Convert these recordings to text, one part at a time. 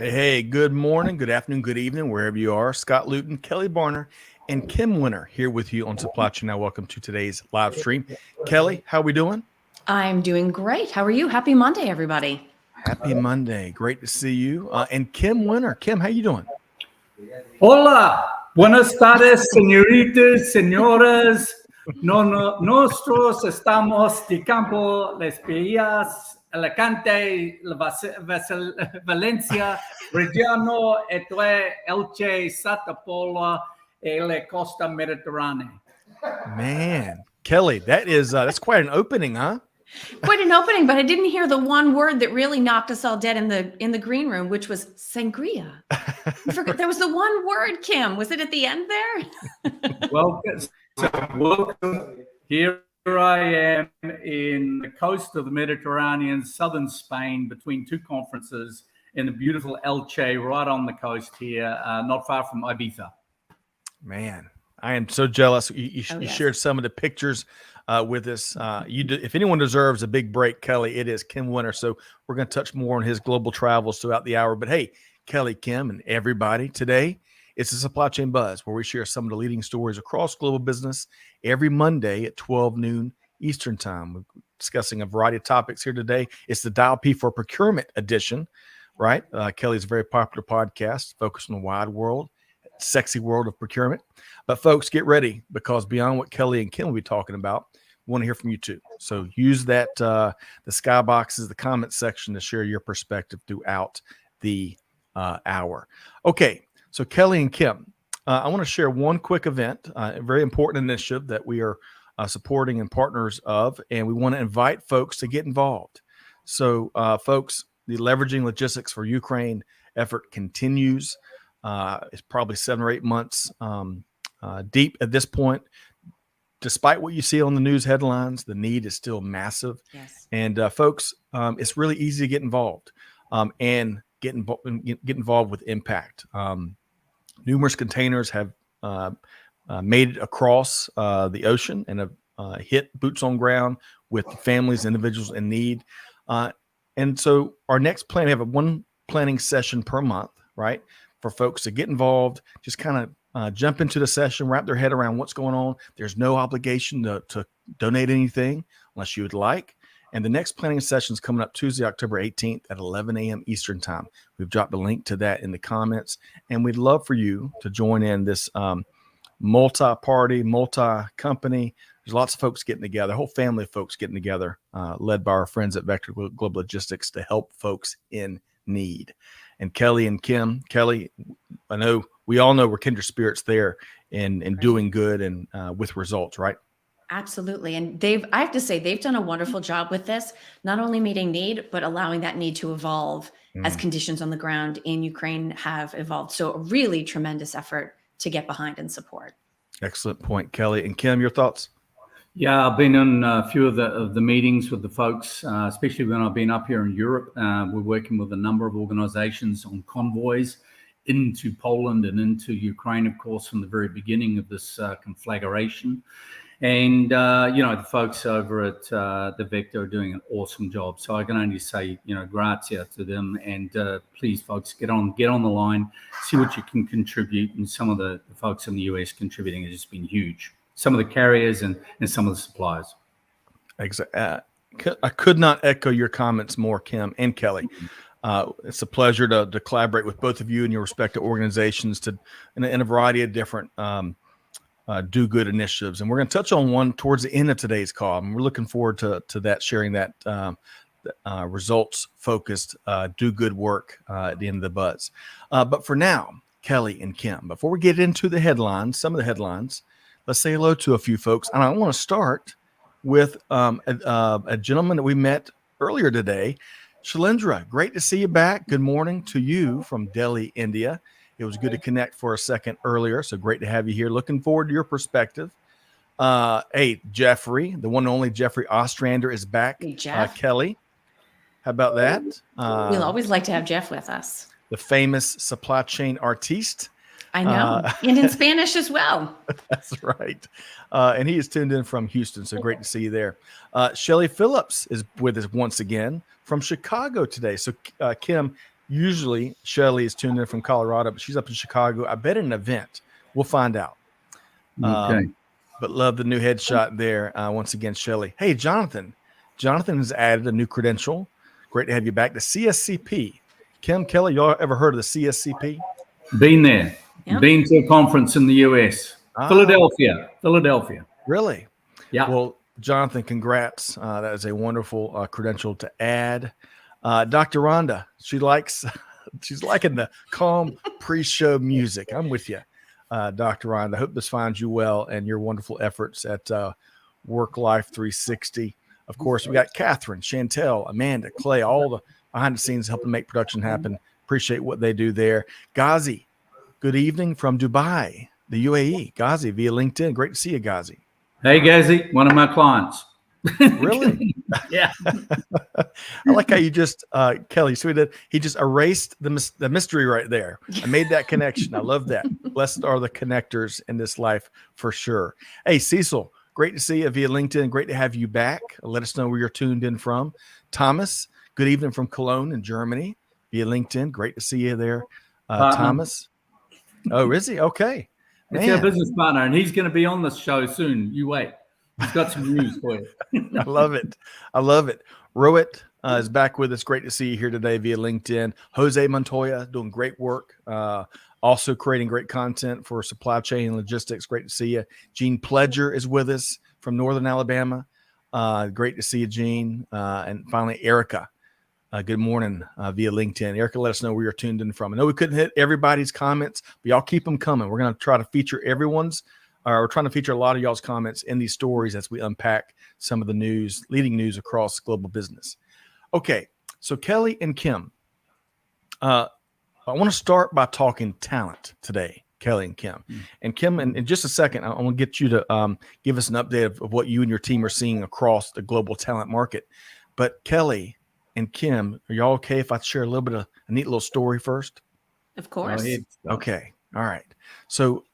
Hey, good morning, good afternoon, good evening, wherever you are. Scott Luton, Kelly Barner, and Kim Winter here with you on Supply Chain Now. Welcome to today's live stream. Kelly, how we doing? I'm doing great. How are you? Happy Monday, everybody. Happy Monday. Great to see you. And Kim Winter. Kim, how you doing? Hola, buenas tardes, señoritas, señoras. Nosotros estamos de campo, Las Villas, Alicante, Valencia, Reggiano, Elche, Santa Pola, y la Costa Mediterránea. Man, Kelly, that's quite an opening, huh? Quite an opening, but I didn't hear the one word that really knocked us all dead in the green room, which was sangria. There was the one word, Kim. Was it at the end there? Welcome. Here I am in the coast of the Mediterranean, southern Spain, between two conferences in the beautiful Elche, right on the coast here, not far from Ibiza. Man, I am so jealous. You shared some of the pictures with us. If anyone deserves a big break, Kelly, it is Kim Winter. So we're going to touch more on his global travels throughout the hour. But hey, Kelly, Kim, and everybody, today it's a Supply Chain Buzz where we share some of the leading stories across global business every Monday at 12 noon Eastern time. We're discussing a variety of topics here today. It's the Dial P for Procurement Edition, right? Kelly's very popular podcast focused on the wide world, sexy world of procurement. But folks, get ready, because beyond what Kelly and Kim will be talking about, we want to hear from you too. So use that the skyboxes, the comment section to share your perspective throughout the hour. Okay, so Kelly and Kim, I want to share one quick event, a very important initiative that we are supporting and partners of, and we want to invite folks to get involved. So folks, the Leveraging Logistics for Ukraine effort continues. It's probably 7 or 8 months deep at this point. Despite what you see on the news headlines, the need is still massive. Yes. And folks, it's really easy to get involved and get involved with impact. Numerous containers have made it across the ocean and have hit boots on ground with families, individuals in need. And so our next plan, we have one planning session per month, right? For folks to get involved, just kind of jump into the session, wrap their head around what's going on. There's no obligation to donate anything unless you would like. And the next planning session is coming up Tuesday, October 18th at 11 a.m. Eastern time. We've dropped a link to that in the comments, and we'd love for you to join in this multi-party, multi-company. There's lots of folks getting together, a whole family of folks getting together, led by our friends at Vector Global Logistics to help folks in need. And Kelly and Kim, Kelly, I know we all know we're kindred spirits there in Right. doing good and with results, right? Absolutely. And I have to say, they've done a wonderful job with this, not only meeting need, but allowing that need to evolve as conditions on the ground in Ukraine have evolved. So a really tremendous effort to get behind and support. Excellent point, Kelly. And Kim, your thoughts? Yeah, I've been on a few of the meetings with the folks, especially when I've been up here in Europe. We're working with a number of organizations on convoys into Poland and into Ukraine, of course, from the very beginning of this conflagration. And, the folks over at the Vector are doing an awesome job. So I can only say, grazie to them. And please, folks, get on the line, see what you can contribute. And some of the folks in the US contributing has just been huge. Some of the carriers and some of the suppliers. Exactly. I could not echo your comments more, Kim and Kelly. It's a pleasure to collaborate with both of you and your respective organizations in a variety of different do good initiatives. And we're going to touch on one towards the end of today's call. And we're looking forward to that, sharing that results focused do good work at the end of the buzz. But for now, Kelly and Kim, before we get into the headlines, some of the headlines, let's say hello to a few folks. And I want to start with a gentleman that we met earlier today, Shailendra. Great to see you back. Good morning to you from Delhi, India. It was good to connect for a second earlier. So great to have you here. Looking forward to your perspective. Hey, Jeffrey, the one and only Jeffrey Ostrander is back. Hey, Jeff. Kelly, how about that? We'll always like to have Jeff with us. The famous supply chain artiste. I know. And in Spanish as well. That's right. And he is tuned in from Houston. So great to see you there. Shelly Phillips is with us once again from Chicago today. So Kim, Usually Shelly is tuned in from Colorado, but she's up in Chicago. I bet an event. We'll find out. Okay. But love the new headshot there. Once again, Shelly. Hey, Jonathan. Jonathan has added a new credential. Great to have you back. The CSCP. Kim, Kelly, y'all ever heard of the CSCP? Been there. Yep. Been to a conference in the US. Philadelphia. Really? Yeah. Well, Jonathan, congrats. That is a wonderful credential to add. Dr. Rhonda, she's liking the calm pre-show music. I'm with you, Dr. Rhonda. I hope this finds you well and your wonderful efforts at Work Life 360. Of course, we got Catherine, Chantel, Amanda, Clay, all the behind the scenes helping make production happen. Appreciate what they do there. Ghazi, good evening from Dubai, the UAE. Ghazi via LinkedIn. Great to see you, Ghazi. Hey, Ghazi, one of my clients. Really? Yeah. I like how you just, Kelly, so he just erased the mystery right there. I made that connection. I love that. Blessed are the connectors in this life for sure. Hey, Cecil, great to see you via LinkedIn. Great to have you back. Let us know where you're tuned in from. Thomas, good evening from Cologne in Germany via LinkedIn. Great to see you there. Thomas. Oh, is he? Okay. It's our business partner, and he's going to be on this show soon. You wait. He's got some news for you. I love it. I love it. Rohit is back with us. Great to see you here today via LinkedIn. Jose Montoya doing great work. Also creating great content for supply chain and logistics. Great to see you. Gene Pledger is with us from Northern Alabama. Great to see you, Gene. And finally, Erica. Good morning via LinkedIn. Erica, let us know where you're tuned in from. I know we couldn't hit everybody's comments, but y'all keep them coming. We're going to try to feature everyone's. We're trying to feature a lot of y'all's comments in these stories as we unpack some of the news, leading news across global business. Okay, so Kelly and Kim, I want to start by talking talent today, Kelly and Kim. And Kim, in just a second, I want to get you to give us an update of what you and your team are seeing across the global talent market. But Kelly and Kim, are y'all okay if I share a little bit of a neat little story first? Of course. Okay. All right. So,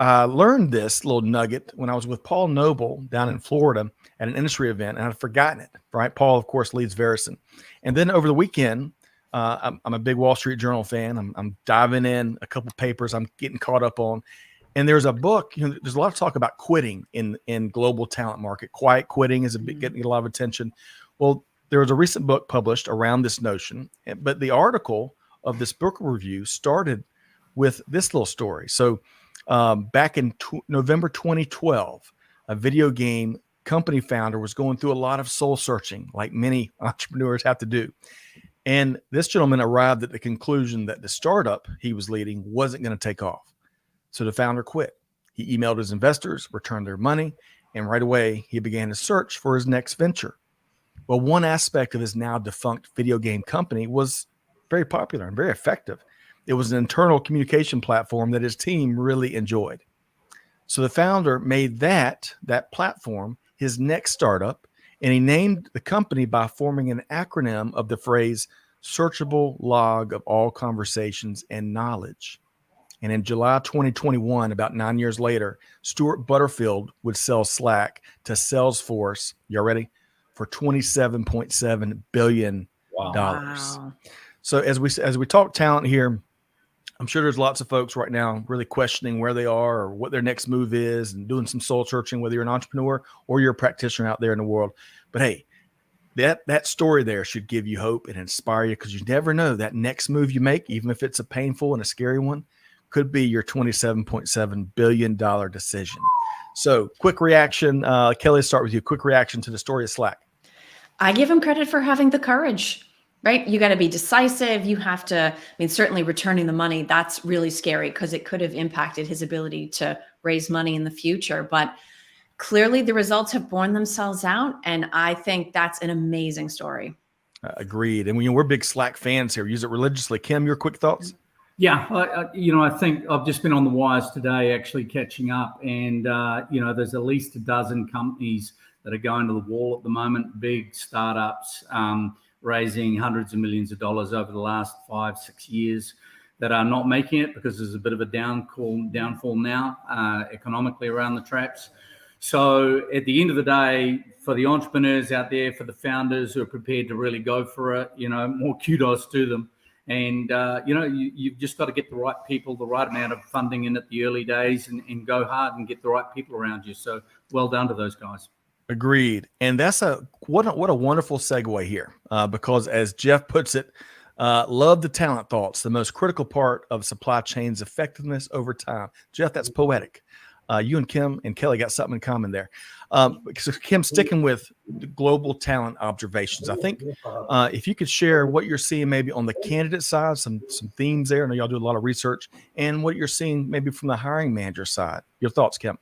I learned this little nugget when I was with Paul Noble down in Florida at an industry event, and I'd forgotten it, right? Paul, of course, leads Verison. And then over the weekend, I'm a big Wall Street Journal fan. I'm diving in a couple papers I'm getting caught up on. And there's a book, there's a lot of talk about quitting in global talent market. Quiet quitting is getting a lot of attention. Well, there was a recent book published around this notion, but the article of this book review started with this little story. So back in November 2012, a video game company founder was going through a lot of soul searching, like many entrepreneurs have to do. And this gentleman arrived at the conclusion that the startup he was leading wasn't going to take off. So the founder quit. He emailed his investors, returned their money, and right away he began to search for his next venture. Well, one aspect of his now defunct video game company was very popular and very effective. It was an internal communication platform that his team really enjoyed. So the founder made that platform his next startup, and he named the company by forming an acronym of the phrase searchable log of all conversations and knowledge. And in July 2021, about 9 years later, Stuart Butterfield would sell Slack to Salesforce. Y'all ready? For $27.7 billion. Wow. So as we talk talent here, I'm sure there's lots of folks right now really questioning where they are or what their next move is and doing some soul searching, whether you're an entrepreneur or you're a practitioner out there in the world. But hey, that story there should give you hope and inspire you, because you never know, that next move you make, even if it's a painful and a scary one, could be your $27.7 billion decision. So quick reaction. Kelly, start with you. Quick reaction to the story of Slack. I give him credit for having the courage, right? You got to be decisive. You have to, certainly returning the money, that's really scary because it could have impacted his ability to raise money in the future. But clearly the results have borne themselves out. And I think that's an amazing story. Agreed. And we're big Slack fans here. Use it religiously. Kim, your quick thoughts? Yeah, I think I've just been on the wires today actually catching up, and, there's at least a dozen companies that are going to the wall at the moment, big startups raising hundreds of millions of dollars over the last 5-6 years that are not making it because there's a bit of a downfall now economically around the traps. So at the end of the day, for the entrepreneurs out there, for the founders who are prepared to really go for it, more kudos to them. And, you've just got to get the right people, the right amount of funding in at the early days and go hard and get the right people around you. So well done to those guys. Agreed. And that's what a wonderful segue here, because as Jeff puts it, love the talent thoughts, the most critical part of supply chain's effectiveness over time. Jeff, that's poetic. You and Kim and Kelly got something in common there. So Kim, sticking with the global talent observations, I think if you could share what you're seeing maybe on the candidate side, some themes there. I know y'all do a lot of research, and what you're seeing maybe from the hiring manager side. Your thoughts, Kim?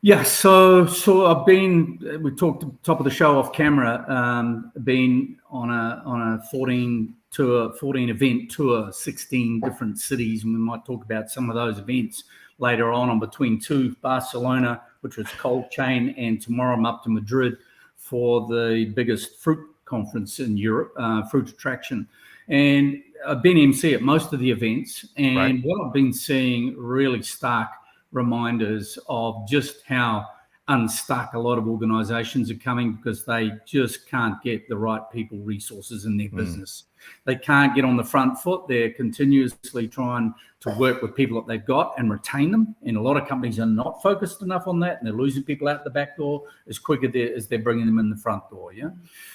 Yeah, so I've been. We talked at the top of the show off camera. Been on a 14 event tour, 16 different cities, and we might talk about some of those events later on between two, Barcelona, which was cold chain, and tomorrow I'm up to Madrid for the biggest fruit conference in Europe, Fruit Attraction, and I've been MC at most of the events, and right. What I've been seeing really stark reminders of just how unstuck a lot of organizations are coming because they just can't get the right people resources in their business. They can't get on the front foot. They're continuously trying to work with people that they've got and retain them. And a lot of companies are not focused enough on that. And they're losing people out the back door as quick as they're bringing them in the front door. Yeah.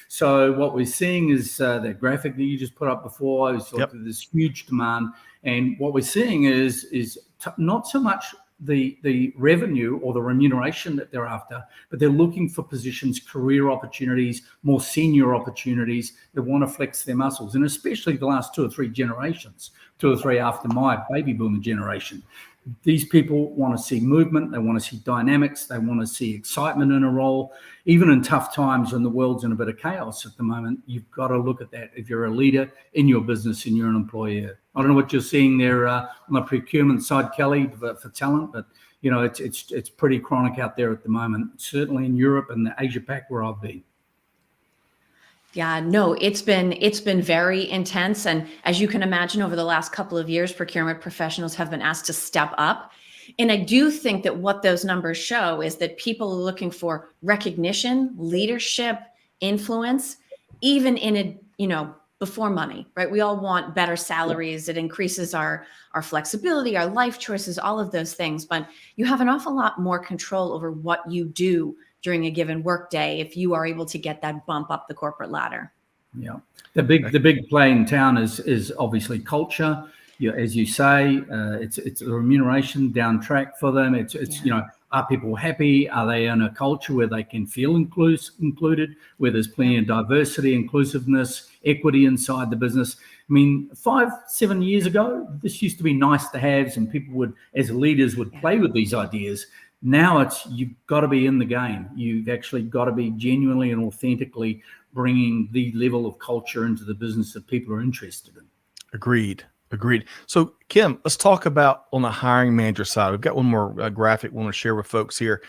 So what we're seeing is that graphic that you just put up before is this huge demand. And what we're seeing is not so much the revenue or the remuneration that they're after, but they're looking for positions, career opportunities, more senior opportunities. They want to flex their muscles, and especially the last 2 or 3 generations, 2 or 3 after my baby boomer generation. These people want to see movement. They want to see dynamics. They want to see excitement in a role. Even in tough times when the world's in a bit of chaos at the moment, you've got to look at that if you're a leader in your business and you're an employer. I don't know what you're seeing there on the procurement side, Kelly, for talent, but it's pretty chronic out there at the moment, certainly in Europe and the Asia Pac where I've been. Yeah, no, it's been very intense. And as you can imagine, over the last couple of years, procurement professionals have been asked to step up. And I do think that what those numbers show is that people are looking for recognition, leadership, influence, even in before money, right? We all want better salaries. It increases our flexibility, our life choices, all of those things. But you have an awful lot more control over what you do during a given workday if you are able to get that bump up the corporate ladder. Yeah, the big play in town is obviously culture. As you say, it's a remuneration down track for them. It's are people happy? Are they in a culture where they can feel included, where there's plenty of diversity, inclusiveness, equity inside the business? I mean, 5-7 years ago, this used to be nice to haves, and people would, as leaders, would play with these ideas. Now you've got to be in the game. You've actually got to be genuinely and authentically bringing the level of culture into the business that people are interested in. Agreed. So, Kim, let's talk about on the hiring manager side. We've got one more graphic we want to share with folks here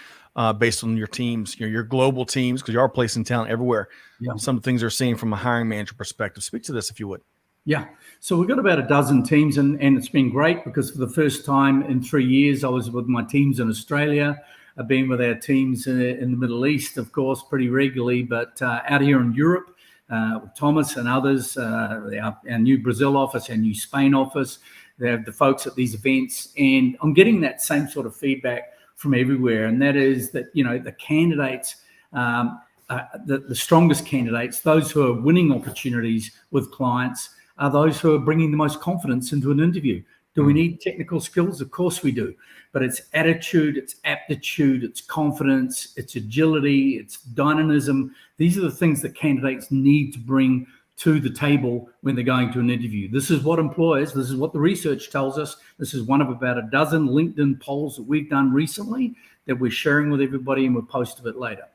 based on your teams, your global teams, because you are placing talent everywhere. Yeah. Some things they're seeing from a hiring manager perspective. Speak to this if you would. Yeah. So we've got about a dozen teams, and it's been great because for the first time in 3 years, I was with my teams in Australia. I've been with our teams in the Middle East, of course, pretty regularly, but out here in Europe, with Thomas and others, our new Brazil office, our new Spain office, they have the folks at these events, and I'm getting that same sort of feedback from everywhere, and that is that, the candidates, the strongest candidates, those who are winning opportunities with clients, are those who are bringing the most confidence into an interview. Do we need technical skills? Of course we do. But it's attitude, it's aptitude, it's confidence, it's agility, it's dynamism. These are the things that candidates need to bring to the table when they're going to an interview. This is what this is what the research tells us. This is one of about a dozen LinkedIn polls that we've done recently that we're sharing with everybody, and we'll post a bit later.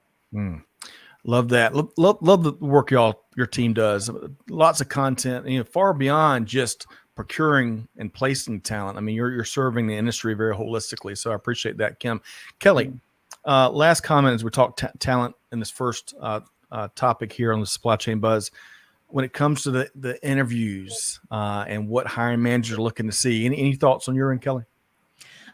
Love that. Love the work your team does. Lots of content, far beyond just procuring and placing talent. I mean, you're serving the industry very holistically. So I appreciate that, Kim. Kelly, last comment as we talk talent in this first topic here on the Supply Chain Buzz. When it comes to the interviews and what hiring managers are looking to see, any thoughts on your end, Kelly?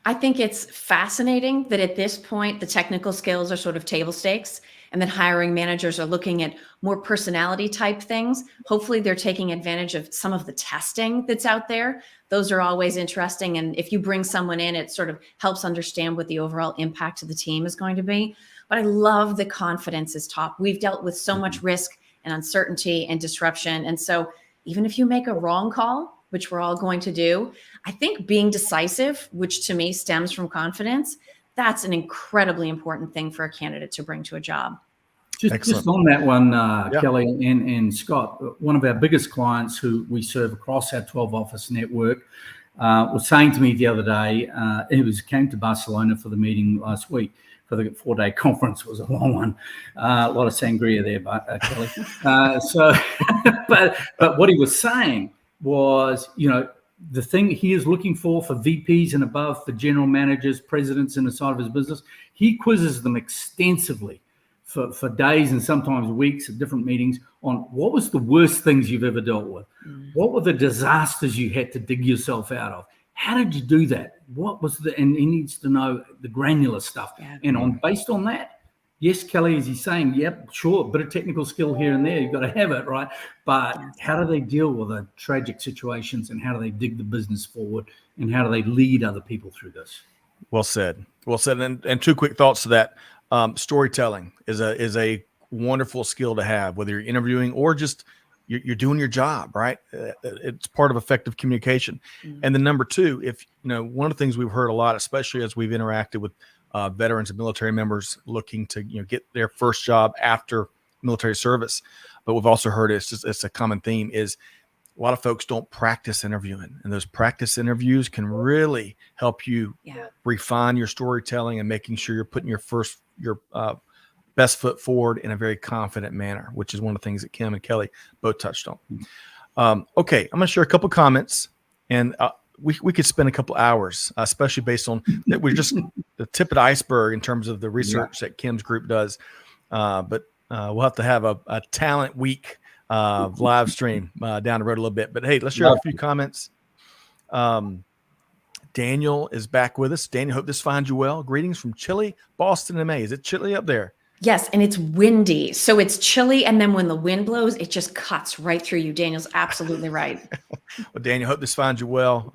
I think it's fascinating that at this point, the technical skills are sort of table stakes. And then hiring managers are looking at more personality type things. Hopefully they're taking advantage of some of the testing that's out there. Those are always interesting. And if you bring someone in, it sort of helps understand what the overall impact of the team is going to be. But I love the confidence is top. We've dealt with so much risk and uncertainty and disruption. And so even if you make a wrong call, which we're all going to do, I think being decisive, which to me stems from confidence, that's an incredibly important thing for a candidate to bring to a job. Just on that one, Yeah. Kelly and Scott, one of our biggest clients who we serve across our 12 office network was saying to me the other day, came to Barcelona for the meeting last week for the 4-day conference. It was a long one, a lot of sangria there, Kelly. But what he was saying was, the thing he is looking for VPs and above, for general managers, presidents in the side of his business, he quizzes them extensively for days and sometimes weeks at different meetings on what was the worst things you've ever dealt with? What were the disasters you had to dig yourself out of? How did you do that? And he needs to know the granular stuff. Yeah. And based on that, yes, Kelly, as he's saying, yep, sure, a bit of technical skill here and there, you've got to have it, right? But how do they deal with the tragic situations, and how do they dig the business forward, and how do they lead other people through this? Well said. Well said. And two quick thoughts to that. Storytelling is a wonderful skill to have, whether you're interviewing or just you're doing your job, right? It's part of effective communication. And then number two, one of the things we've heard a lot, especially as we've interacted with veterans and military members looking to get their first job after military service, but we've also heard it's a common theme is a lot of folks don't practice interviewing, and those practice interviews can really help you refine your storytelling and making sure you're putting your best foot forward in a very confident manner, which is one of the things that Kim and Kelly both touched on. Okay, I'm going to share a couple comments, and we could spend a couple hours, especially based on that. We're just the tip of the iceberg in terms of the research that Kim's group does. But we'll have to have a talent week live stream down the road a little bit. But hey, let's share a few comments. Daniel is back with us. Daniel, hope this finds you well. Greetings from chilly Boston in May. Is it chilly up there? Yes, and it's windy. So it's chilly, and then when the wind blows, it just cuts right through you. Daniel's absolutely right. Well, Daniel, hope this finds you well.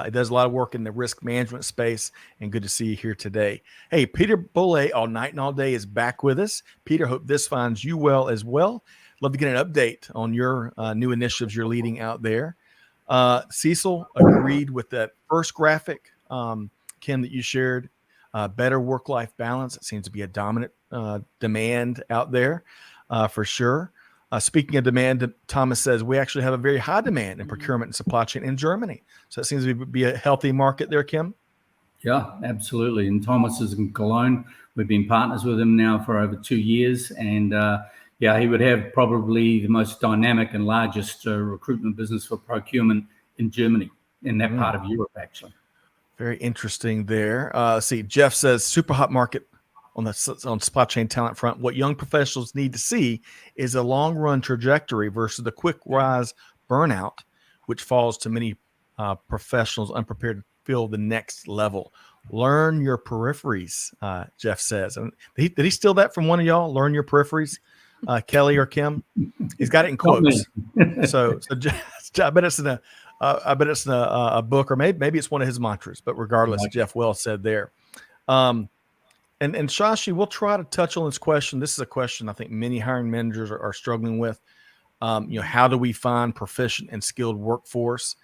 It does a lot of work in the risk management space, and good to see you here today. Hey, Peter Bolle, all night and all day, is back with us. Peter, hope this finds you well as well. Love to get an update on your new initiatives you're leading out there. Cecil agreed with that first graphic, Kim, that you shared. Better work-life balance. It seems to be a dominant demand out there for sure. Speaking of demand, Thomas says we actually have a very high demand in procurement and supply chain in Germany. So it seems to be a healthy market there, Kim. Yeah, absolutely. And Thomas is in Cologne. We've been partners with him now for over 2 years. And he would have probably the most dynamic and largest recruitment business for procurement in Germany, in that part of Europe, actually. Very interesting there. See, Jeff says super hot market on supply chain talent front. What young professionals need to see is a long run trajectory versus the quick rise burnout, which falls to many professionals unprepared to fill the next level. Learn your peripheries, Jeff says. And did he steal that from one of y'all? Learn your peripheries, Kelly or Kim? He's got it in quotes. so I bet it's in a book, or maybe it's one of his mantras, but regardless, Jeff well said there. And Shashi, we'll try to touch on this question. This is a question I think many hiring managers are struggling with. How do we find proficient and skilled workforce?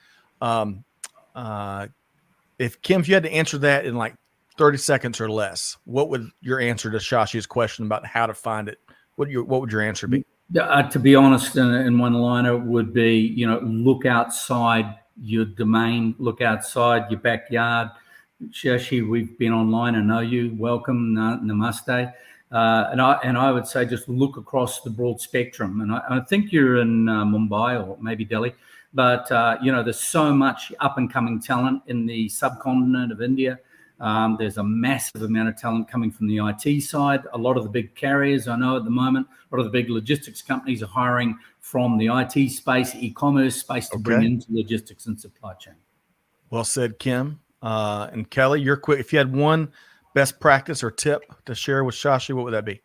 If Kim, if you had to answer that in like 30 seconds or less, what would your answer to Shashi's question about how to find it? What would your answer be? To be honest, in one liner would be, look outside your domain, look outside your backyard. Shashi, we've been online. I know you. Welcome, namaste. And I would say just look across the broad spectrum. And I think you're in Mumbai or maybe Delhi, but there's so much up and coming talent in the subcontinent of India. There's a massive amount of talent coming from the IT side. A lot of the big carriers I know at the moment, a lot of the big logistics companies are hiring from the IT space, e-commerce space to bring into logistics and supply chain. Well said, Kim. And Kelly, you're quick. If you had one best practice or tip to share with Shashi, what would that be?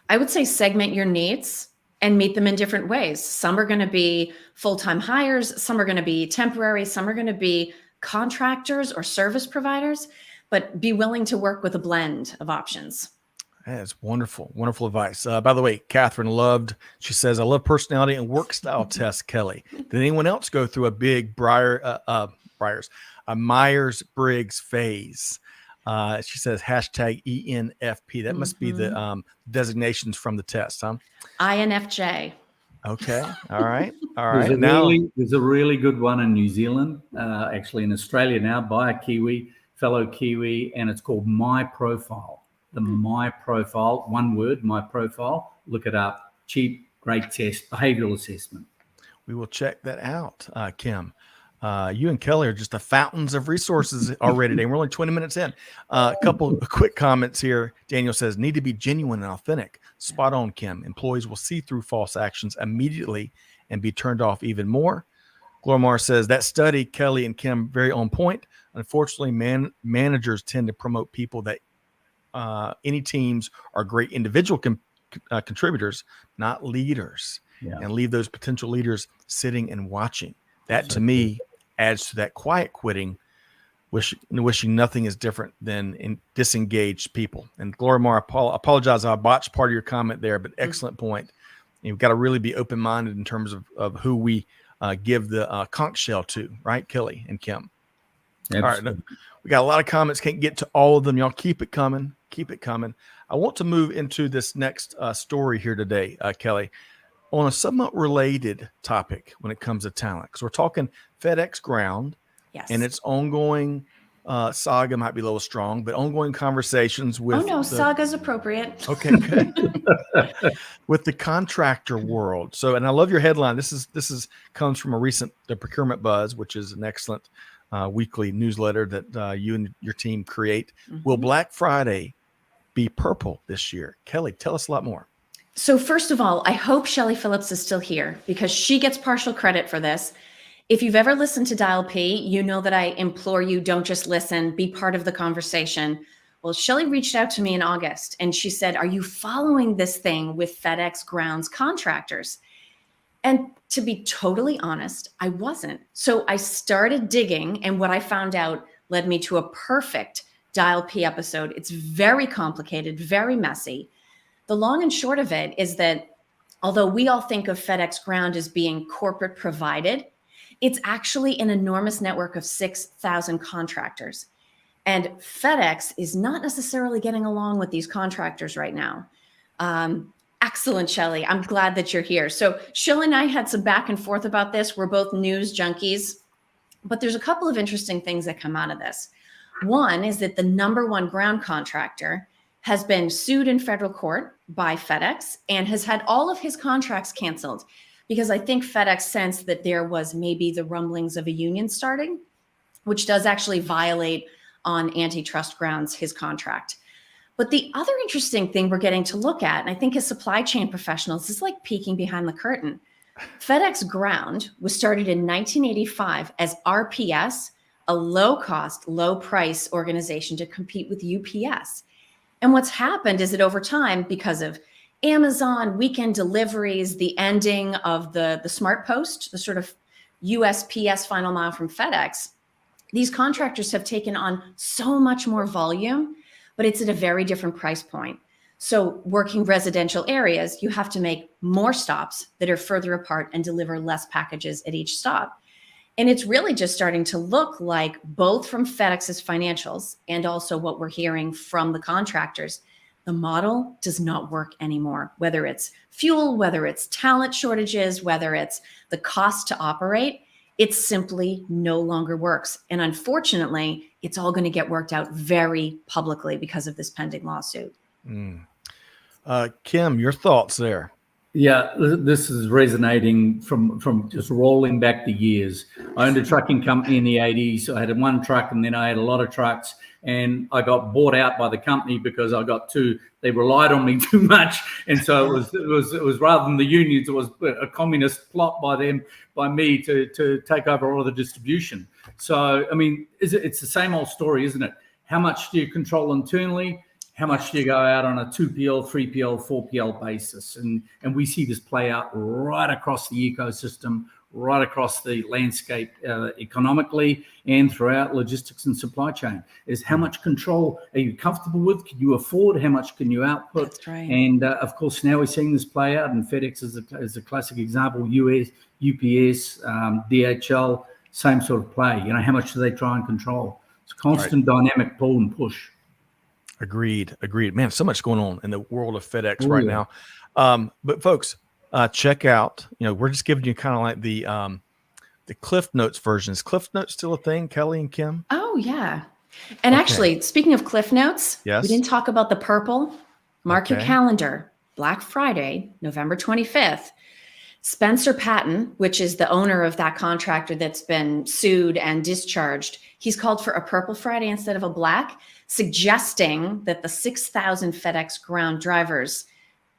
I would say segment your needs and meet them in different ways. Some are going to be full-time hires, some are going to be temporary, some are going to be contractors or service providers, but be willing to work with a blend of options. That's wonderful. Wonderful advice. By the way, Catherine she says, I love personality and work style tests, Kelly. Did anyone else go through a big Myers-Briggs phase? She says, hashtag ENFP. That must be the designations from the test, huh? INFJ. Okay. All right. There's a really good one in New Zealand, actually in Australia now, by a fellow Kiwi, and it's called My Profile. The My Profile, one word, My Profile. Look it up. Cheap, great test, behavioral assessment. We will check that out, Kim. You and Kelly are just the fountains of resources already today. We're only 20 minutes in. A couple of quick comments here. Daniel says, need to be genuine and authentic. Spot on, Kim. Employees will see through false actions immediately and be turned off even more. Glormar says, that study, Kelly and Kim, very on point. Unfortunately, managers tend to promote people that any teams are great individual contributors, not leaders, and leave those potential leaders sitting and watching. That to me adds to that quiet quitting, wishing nothing is different than disengaged people. And Glorimar, I apologize, I botched part of your comment there, but excellent point. You've got to really be open-minded in terms of who we give the conch shell to, right, Kelly and Kim? Absolutely. All right, we got a lot of comments. Can't get to all of them. Y'all keep it coming. Keep it coming. I want to move into this next story here today, Kelly, on a somewhat related topic when it comes to talent. Because we're talking FedEx Ground, and its ongoing saga might be a little strong, but ongoing conversations with. Oh no, saga's appropriate. Okay, good. With the contractor world. So, and I love your headline. This comes from the Procurement Buzz, which is an excellent weekly newsletter that you and your team create. Will Black Friday be purple this year? Kelly, tell us a lot more. So first of all, I hope Shelley Phillips is still here because she gets partial credit for this. If you've ever listened to Dial P, you know that I implore you, don't just listen, be part of the conversation. Well, Shelley reached out to me in August and she said, are you following this thing with FedEx Ground's contractors? And to be totally honest, I wasn't. So I started digging, and what I found out led me to a perfect Dial P episode. It's very complicated, very messy. The long and short of it is that although we all think of FedEx Ground as being corporate provided, it's actually an enormous network of 6,000 contractors. And FedEx is not necessarily getting along with these contractors right now. Excellent, Shelley. I'm glad that you're here. So Shelley and I had some back and forth about this. We're both news junkies, but there's a couple of interesting things that come out of this. One is that the number one ground contractor has been sued in federal court by FedEx and has had all of his contracts canceled because I think FedEx sensed that there was maybe the rumblings of a union starting, which does actually violate on antitrust grounds his contract. But the other interesting thing we're getting to look at, and I think as supply chain professionals, is like peeking behind the curtain. FedEx Ground was started in 1985 as RPS, a low-cost, low-price organization to compete with UPS. And what's happened is that over time, because of Amazon, weekend deliveries, the ending of the Smart Post, the sort of USPS final mile from FedEx, these contractors have taken on so much more volume, but it's at a very different price point. So working residential areas, you have to make more stops that are further apart and deliver less packages at each stop. And it's really just starting to look like, both from FedEx's financials and also what we're hearing from the contractors, the model does not work anymore, whether it's fuel, whether it's talent shortages, whether it's the cost to operate. It simply no longer works. And unfortunately, it's all going to get worked out very publicly because of this pending lawsuit. Kim, your thoughts there? Yeah, this is resonating from just rolling back the years. I owned a trucking company in the 80s. I had one truck and then I had a lot of trucks, and I got bought out by the company because they relied on me too much. And so it was rather than the unions, it was a communist plot by me to take over all of the distribution. So, I mean, it's the same old story, isn't it? How much do you control internally? How much do you go out on a 2PL, 3PL, 4PL basis? And we see this play out right across the ecosystem, right across the landscape economically and throughout logistics and supply chain. Is how much control are you comfortable with? Can you afford? How much can you output? That's right. And of course, now we're seeing this play out, and FedEx is a classic example. UPS, DHL, same sort of play. How much do they try and control? It's constant dynamic pull and push. Agreed. Man, so much going on in the world of FedEx right now. But folks, check out, we're just giving you kind of like the Cliff Notes version. Is Cliff Notes still a thing, Kelly and Kim? Oh, yeah. And actually, speaking of Cliff Notes, yes, we didn't talk about the purple. Mark your calendar. Black Friday, November 25th. Spencer Patton, which is the owner of that contractor that's been sued and discharged, he's called for a purple Friday instead of a black, suggesting that the 6,000 FedEx ground drivers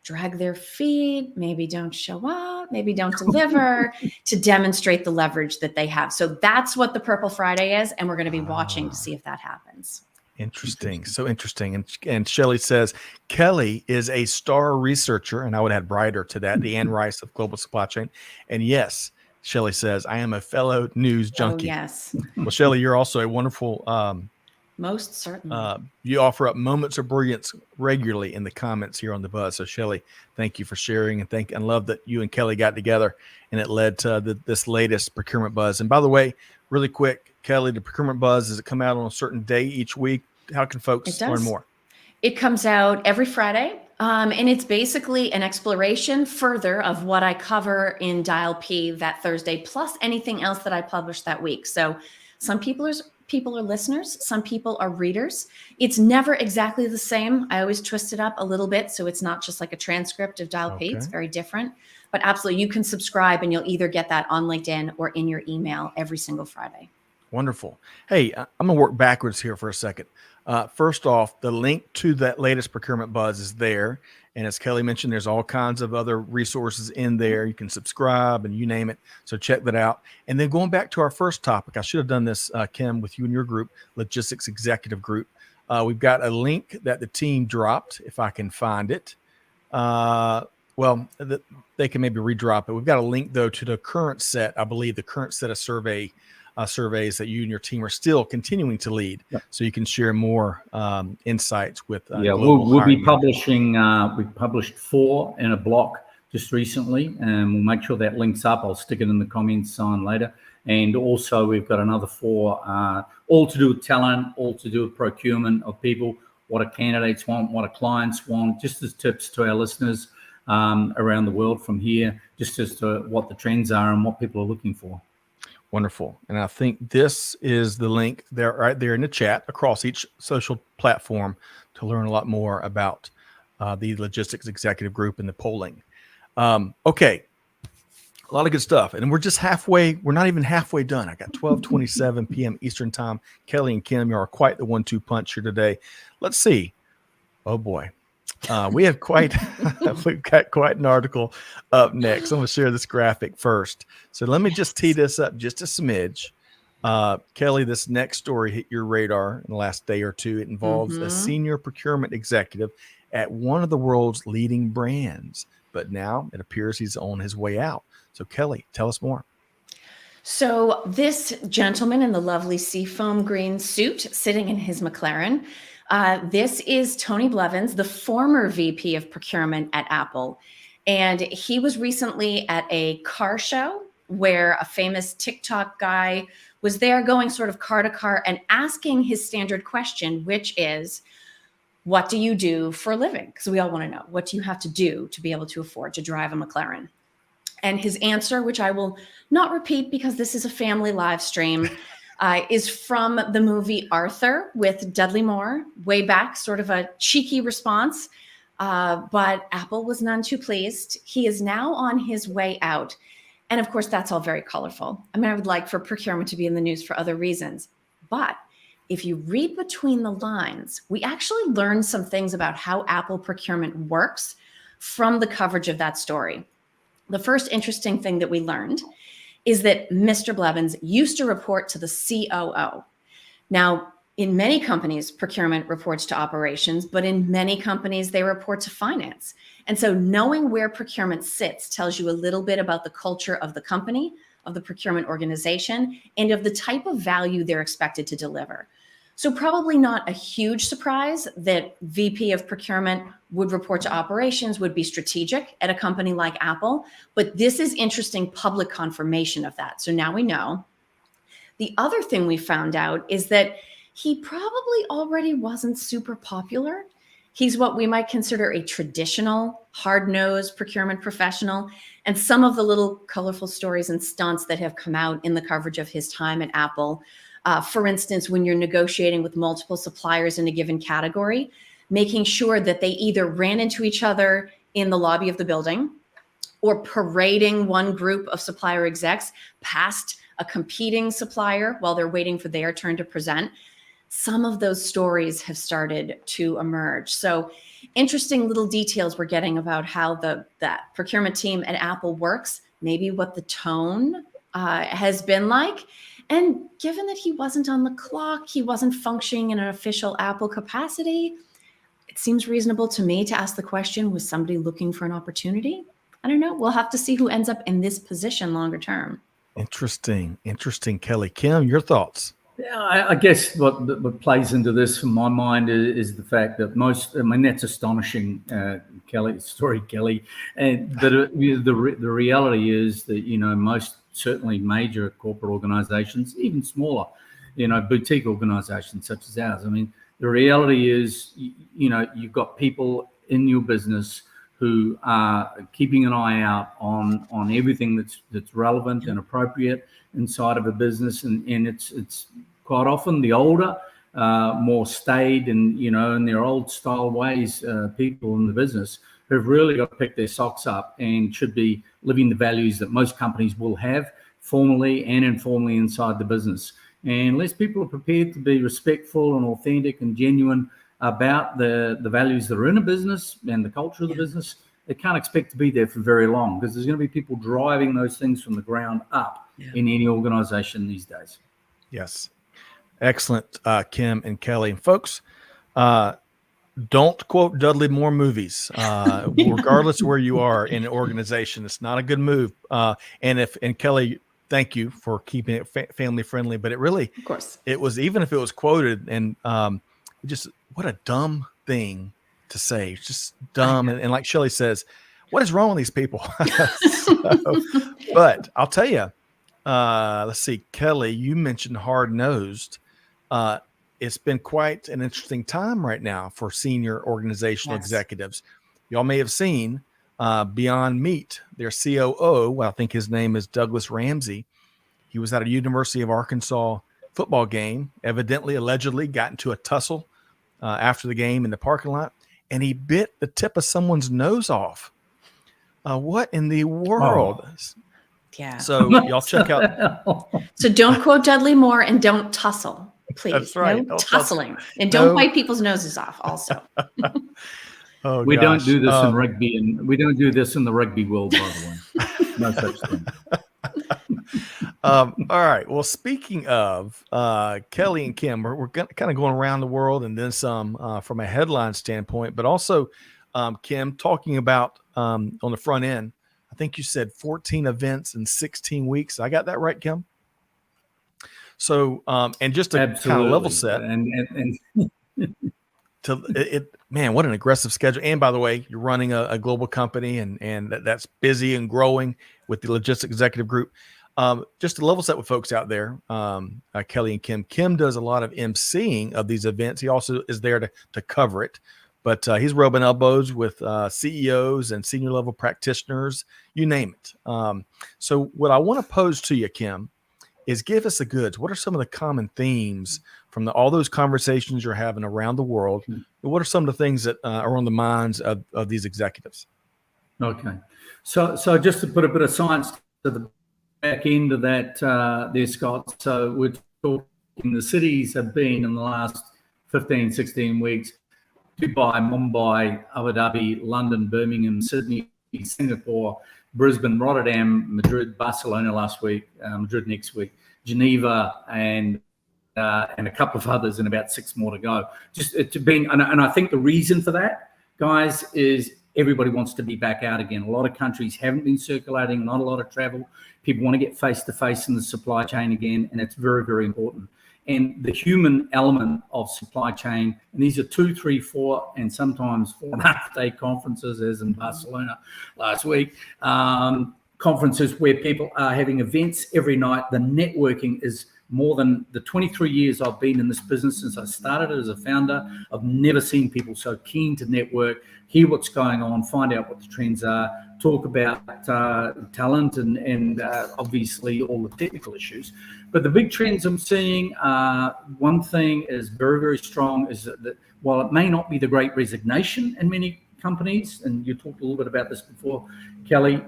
drag their feet, maybe don't show up, maybe don't deliver, to demonstrate the leverage that they have. So that's what the Purple Friday is, and we're going to be watching to see if that happens. Interesting. So interesting. And Shelley says, Kelly is a star researcher, and I would add brighter to that, the Anne Rice of global supply chain. And yes, Shelley says, I am a fellow news junkie. Oh, yes. Well, Shelley, you're also a wonderful most certainly. You offer up moments of brilliance regularly in the comments here on the Buzz. So Shelley, thank you for sharing, and love that you and Kelly got together and it led to this latest Procurement Buzz. And by the way, really quick, Kelly, the Procurement Buzz, does it come out on a certain day each week? How can folks learn more? It comes out every Friday. And it's basically an exploration further of what I cover in Dial P that Thursday, plus anything else that I publish that week. So some people are listeners, some people are readers. It's never exactly the same. I always twist it up a little bit, so it's not just like a transcript of Dial P. It's very different. But absolutely, you can subscribe, and you'll either get that on LinkedIn or in your email every single Friday. Wonderful. Hey, I'm going to work backwards here for a second. First off, the link to that latest Procurement Buzz is there. And as Kelly mentioned, there's all kinds of other resources in there. You can subscribe and you name it. So check that out. And then going back to our first topic, I should have done this, Kim, with you and your group, Logistics Executive Group. We've got a link that the team dropped, if I can find it. They can maybe redrop it. We've got a link, though, to the current set, I believe, the current set of surveys that you and your team are still continuing to lead. Yep. So you can share more insights with we'll be publishing. We published 4 in a block just recently, and we'll make sure that link's up. I'll stick it in the comments on later. And also we've got another 4, all to do with talent, all to do with procurement of people, what do candidates want, what do clients want, just as tips to our listeners around the world from here, just as to what the trends are and what people are looking for. Wonderful. And I think this is the link there, right there in the chat across each social platform to learn a lot more about the Logistics Executive Group and the polling. Okay. A lot of good stuff. And we're just halfway. We're not even halfway done. I got 12:27 p.m. Eastern time. Kelly and Kim, you are quite the 1-2 punch here today. Let's see. Oh boy. We have we've got quite an article up next. I'm going to share this graphic first. So let me just tee this up just a smidge. Kelly, this next story hit your radar in the last day or two. It involves a senior procurement executive at one of the world's leading brands, but now it appears he's on his way out. So Kelly, tell us more. So this gentleman in the lovely seafoam green suit sitting in his McLaren, this is Tony Blevins, the former VP of procurement at Apple. And he was recently at a car show where a famous TikTok guy was there going sort of car to car and asking his standard question, which is, what do you do for a living? Because we all want to know, what do you have to do to be able to afford to drive a McLaren? And his answer, which I will not repeat because this is a family live stream, is from the movie Arthur with Dudley Moore, way back, sort of a cheeky response. But Apple was none too pleased. He is now on his way out. And of course, that's all very colorful. I mean, I would like for procurement to be in the news for other reasons. But if you read between the lines, we actually learn some things about how Apple procurement works from the coverage of that story. The first interesting thing that we learned is that Mr. Blevins used to report to the COO. Now, In many companies, procurement reports to operations, but in many companies, they report to finance. And so knowing where procurement sits tells you a little bit about the culture of the company, of the procurement organization, and of the type of value they're expected to deliver. So probably not a huge surprise that VP of procurement would report to operations, would be strategic at a company like Apple, but this is interesting public confirmation of that. So now we know. The other thing we found out is that he probably already wasn't super popular. He's what we might consider a traditional, hard-nosed procurement professional. And some of the little colorful stories and stunts that have come out in the coverage of his time at Apple, for instance, when you're negotiating with multiple suppliers in a given category, making sure that they either ran into each other in the lobby of the building or parading one group of supplier execs past a competing supplier while they're waiting for their turn to present. Some of those stories have started to emerge. So interesting little details we're getting about how that procurement team at Apple works, maybe what the tone has been like. And given that he wasn't on the clock, he wasn't functioning in an official Apple capacity, it seems reasonable to me to ask the question, was somebody looking for an opportunity? I don't know. We'll have to see who ends up in this position longer term. Interesting, Kelly. Kim, your thoughts? Yeah, I guess what plays into this from my mind is the fact that that's astonishing, Kelly, but the reality is that, most certainly major corporate organizations, even smaller, boutique organizations such as ours. I mean, the reality is, you've got people in your business who are keeping an eye out on everything that's relevant and appropriate inside of a business, and it's quite often the older, more staid and in their old style ways, people in the business who've really got to pick their socks up and should be living the values that most companies will have formally and informally inside the business. And unless people are prepared to be respectful and authentic and genuine about the values that are in a business and the culture of the business, they can't expect to be there for very long, because there's going to be people driving those things from the ground up in any organization these days. Yes. Excellent, Kim and Kelly. And folks, don't quote Dudley Moore movies, regardless of where you are in an organization. It's not a good move. And Kelly, thank you for keeping it family friendly. But it really, of course, it was, even if it was quoted, and just what a dumb thing to say. It's just dumb. And like Shelley says, what is wrong with these people? But I'll tell you, let's see, Kelly, you mentioned hard-nosed. It's been quite an interesting time right now for senior organizational executives. Y'all may have seen Beyond Meat, their COO, I think his name is Douglas Ramsey. He was at a University of Arkansas football game, allegedly got into a tussle after the game in the parking lot, and he bit the tip of someone's nose off. What in the world? Yeah. So y'all check out. So don't quote Dudley Moore and don't tussle, please. That's right. No tussling. And don't bite people's noses off also. We don't do this in rugby, and we don't do this in the rugby world, by the way. No such thing. All right. Well, speaking of Kelly and Kim, we're kind of going around the world, and then some from a headline standpoint, but also Kim, talking about on the front end, I think you said 14 events in 16 weeks. I got that right, Kim? So, and just to kind of level set, man, what an aggressive schedule. And by the way, you're running a global company, and that's busy and growing with the Logistics Executive Group. Just to level set with folks out there, Kelly and Kim. Kim does a lot of emceeing of these events. He also is there to cover it. But he's rubbing elbows with CEOs and senior level practitioners, you name it. So what I want to pose to you, Kim, is give us the goods. What are some of the common themes from all those conversations you're having around the world? What are some of the things that are on the minds of these executives? Okay. So just to put a bit of science to the back end of that there, Scott. So we're talking, the cities have been in the last 15, 16 weeks, Dubai, Mumbai, Abu Dhabi, London, Birmingham, Sydney, Singapore, Brisbane, Rotterdam, Madrid, Barcelona last week, Madrid next week, Geneva, and a couple of others, and about 6 more to go. Just to being, and I think the reason for that, guys, is everybody wants to be back out again. A lot of countries haven't been circulating, not a lot of travel. People want to get face to face in the supply chain again, and it's very, very important. And the human element of supply chain, and these are 2, 3, 4, and sometimes 4.5-day conferences, as in Barcelona last week, conferences where people are having events every night. The networking is more than the 23 years I've been in this business since I started as a founder. I've never seen people so keen to network, hear what's going on, find out what the trends are, talk about talent and obviously all the technical issues. But the big trends I'm seeing, one thing is very, very strong, is that while it may not be the great resignation in many companies, and you talked a little bit about this before, Kelly,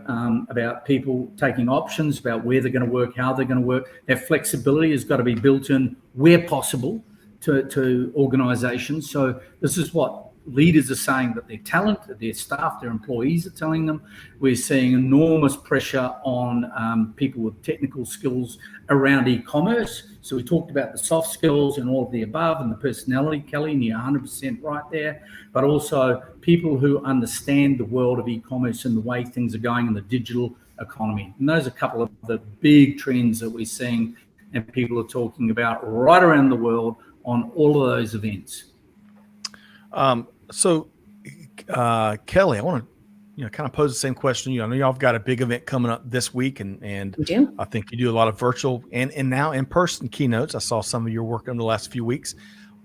about people taking options about where they're going to work, how they're going to work. That flexibility has got to be built in where possible to organizations. So this is what leaders are saying, that their talent, their staff, their employees are telling them. We're seeing enormous pressure on people with technical skills around e-commerce. So we talked about the soft skills and all of the above, and the personality, Kelly, and you're 100% right there. But also people who understand the world of e-commerce and the way things are going in the digital economy. And those are a couple of the big trends that we're seeing and people are talking about right around the world on all of those events. So, Kelly, I want to, kind of pose the same question to you. I know y'all have got a big event coming up this week, and We do. I think you do a lot of virtual and now in-person keynotes. I saw some of your work in the last few weeks.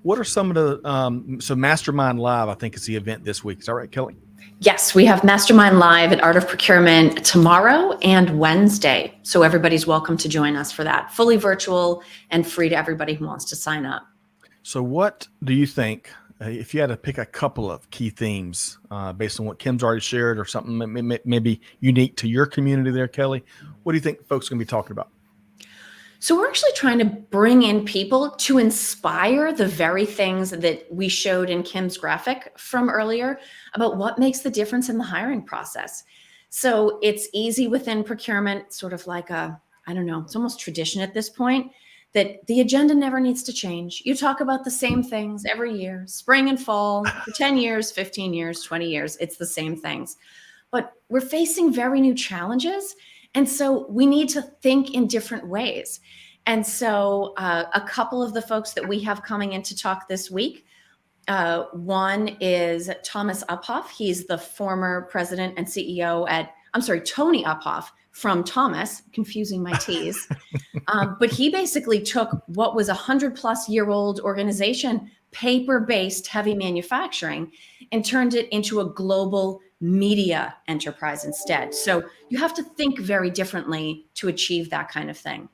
What are some of the, so Mastermind Live, I think, is the event this week. Is that right, Kelly? Yes, we have Mastermind Live at Art of Procurement tomorrow and Wednesday. So everybody's welcome to join us for that. Fully virtual and free to everybody who wants to sign up. So what do you think, if you had to pick a couple of key themes based on what Kim's already shared, or something maybe unique to your community there, Kelly, what do you think folks are going to be talking about? So we're actually trying to bring in people to inspire the very things that we showed in Kim's graphic from earlier about what makes the difference in the hiring process. So it's easy within procurement, sort of like it's almost tradition at this point, that the agenda never needs to change. You talk about the same things every year, spring and fall, for 10 years, 15 years, 20 years, it's the same things. But we're facing very new challenges. And so we need to think in different ways. And so a couple of the folks that we have coming in to talk this week, one is Thomas Uphoff. He's the former president and CEO Tony Uphoff from Thomas, confusing my T's. But he basically took what was a 100-plus-year-old organization, paper-based heavy manufacturing, and turned it into a global media enterprise instead. So you have to think very differently to achieve that kind of thing.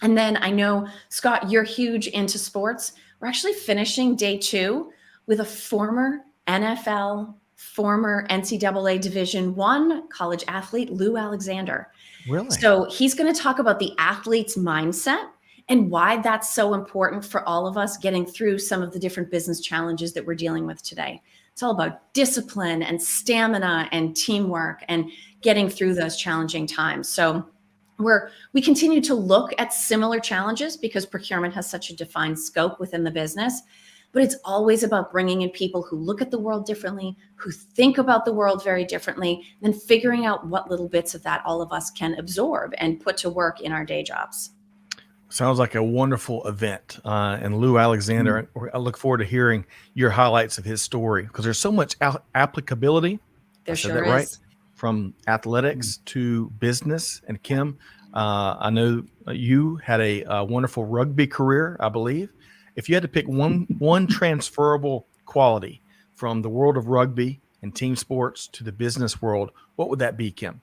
And then I know, Scott, you're huge into sports. We're actually finishing day 2 with a former NFL, former NCAA Division I college athlete, Lou Alexander. Really? So he's going to talk about the athlete's mindset and why that's so important for all of us getting through some of the different business challenges that we're dealing with today. It's all about discipline and stamina and teamwork and getting through those challenging times. So we continue to look at similar challenges because procurement has such a defined scope within the business, but it's always about bringing in people who look at the world differently, who think about the world very differently, and figuring out what little bits of that all of us can absorb and put to work in our day jobs. Sounds like a wonderful event. And Lou Alexander, I look forward to hearing your highlights of his story, because there's so much applicability. There sure is. Right? From athletics to business. And Kim, I know you had a wonderful rugby career, I believe. If you had to pick one transferable quality from the world of rugby and team sports to the business world, what would that be, Kim?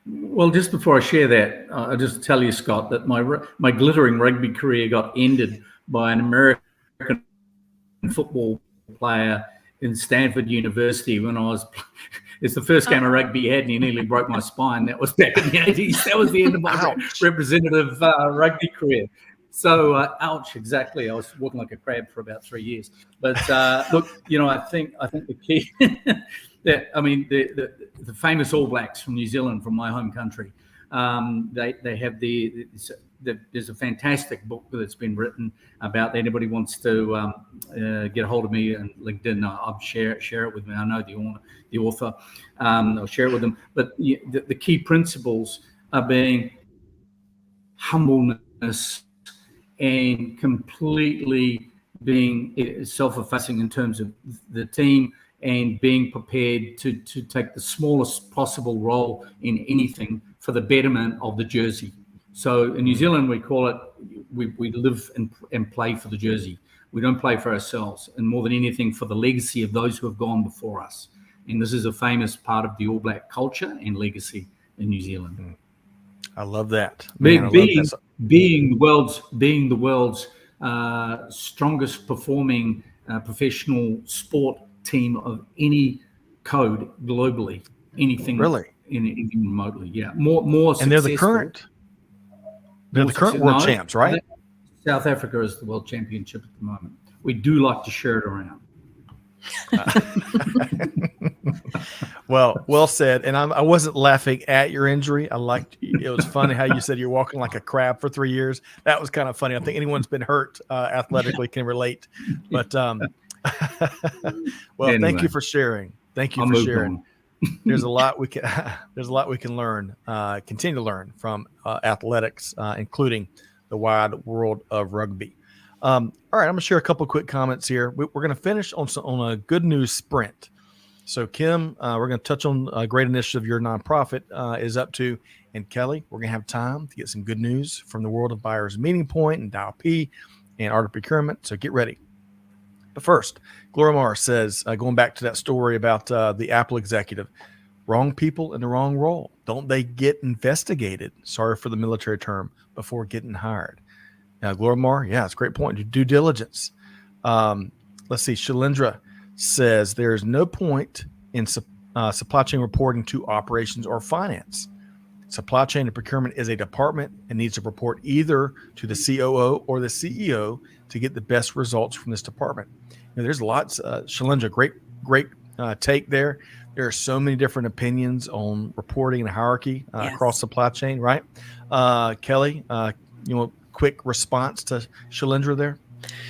Well, just before I share that, I'll just tell you, Scott, that my glittering rugby career got ended by an American football player in Stanford University when it's the first game of rugby he had, and he nearly broke my spine. That was back in the 80s. That was the end of my representative rugby career. So, ouch, exactly. I was walking like a crab for about 3 years. But look, I think the key the famous All Blacks from New Zealand, from my home country, they have there's a fantastic book that's been written about that. Anybody wants to get a hold of me on LinkedIn, I'll share it with me. I know the author. I'll share it with them. But the key principles are being humbleness and completely being self-effacing in terms of the team, and being prepared to take the smallest possible role in anything for the betterment of the jersey. So in New Zealand, we call it, we live and play for the jersey. We don't play for ourselves, and more than anything for the legacy of those who have gone before us. And this is a famous part of the All Black culture and legacy in New Zealand. I love that. Man, being the world's strongest performing professional sport team of any code globally, anything really, anything remotely, yeah, more. And they're the current world champs, right? South Africa is the world championship at the moment. We do like to share it around. Well said. And I wasn't laughing at your injury. It was funny how you said you're walking like a crab for 3 years. That was kind of funny. I think anyone's been hurt athletically can relate. But well, anyway, thank you for sharing. Thank you for sharing. There's a lot we can learn, continue to learn from athletics, including the wide world of rugby. All right, I'm gonna share a couple of quick comments here. We're gonna finish on a good news sprint. So Kim, we're gonna touch on a great initiative your nonprofit is up to, and Kelly, we're gonna have time to get some good news from the world of Buyers Meeting Point and Dial P and Art of Procurement. So get ready. But first, Glorimar says, going back to that story about the Apple executive, wrong people in the wrong role. Don't they get investigated? Sorry for the military term, before getting hired. Now, Glorimar, yeah, it's a great point. Due diligence. Let's see. Shalindra says there's no point in supply chain reporting to operations or finance. Supply chain and procurement is a department and needs to report either to the COO or the CEO to get the best results from this department. There's lots. Shalindra, great take there. There are so many different opinions on reporting and hierarchy across supply chain, right? Kelly, quick response to Shalindra there?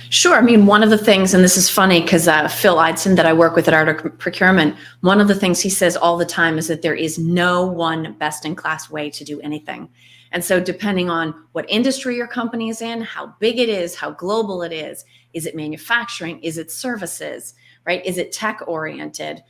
Sure. I mean, one of the things, and this is funny because Phil Eidson that I work with at Art of Procurement, one of the things he says all the time is that there is no one best-in-class way to do anything. And so depending on what industry your company is in, how big it is, how global it is it manufacturing, is it services, right? Is it tech-oriented?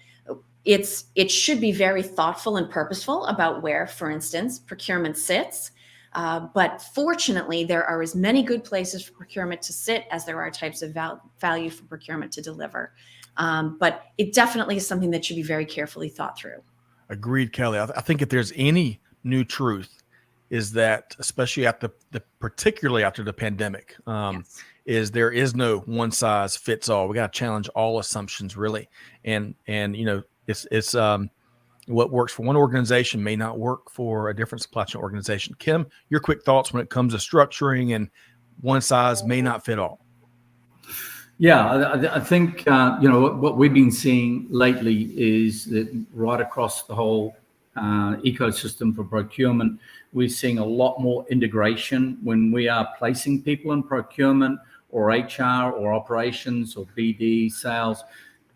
It should be very thoughtful and purposeful about where, for instance, procurement sits. But fortunately, there are as many good places for procurement to sit as there are types of value for procurement to deliver. But it definitely is something that should be very carefully thought through. Agreed, Kelly. I think if there's any new truth, is that especially particularly after the pandemic, is there is no one size fits all. We got to challenge all assumptions really, and it's what works for one organization may not work for a different supply chain organization. Kim, your quick thoughts when it comes to structuring and one size may not fit all. Yeah, I think, what we've been seeing lately is that right across the whole ecosystem for procurement, we're seeing a lot more integration when we are placing people in procurement or HR or operations or BD, sales.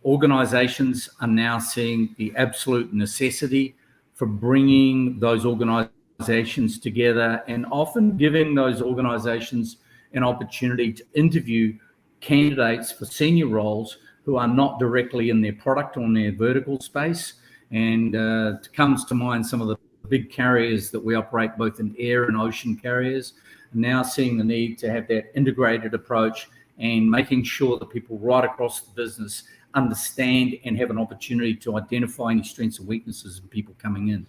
Organizations are now seeing the absolute necessity for bringing those organizations together and often giving those organizations an opportunity to interview candidates for senior roles who are not directly in their product or in their vertical space. And it comes to mind some of the big carriers that we operate both in air and ocean carriers, now seeing the need to have that integrated approach and making sure that people right across the business understand and have an opportunity to identify any strengths and weaknesses in people coming in.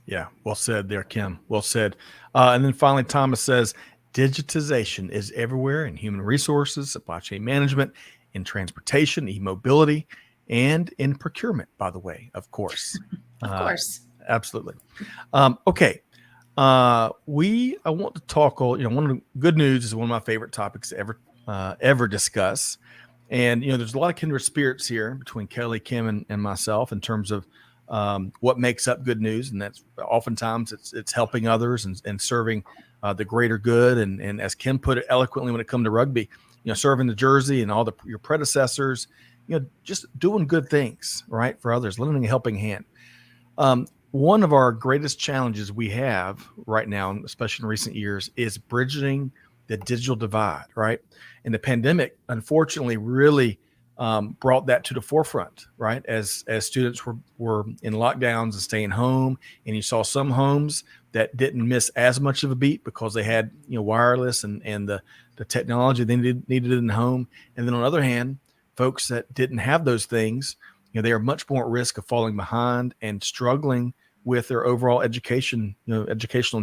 Yeah, well said there, Kim. Well said. And then finally, Thomas says, digitization is everywhere in human resources, supply chain management, in transportation, e-mobility, and in procurement, by the way, of course. Of course. Absolutely. Okay. I want to talk, one of the good news is one of my favorite topics to ever discuss. And, there's a lot of kindred spirits here between Kelly, Kim, and myself in terms of what makes up good news. And that's oftentimes it's helping others and serving the greater good. And as Kim put it eloquently when it comes to rugby, serving the jersey and all your predecessors, just doing good things, right, for others, lending a helping hand. One of our greatest challenges we have right now, especially in recent years, is bridging the digital divide, right? And the pandemic, unfortunately, really brought that to the forefront, right? As students were in lockdowns and staying home, and you saw some homes that didn't miss as much of a beat because they had wireless and the technology they needed in the home. And then on the other hand, folks that didn't have those things, they are much more at risk of falling behind and struggling with their overall educational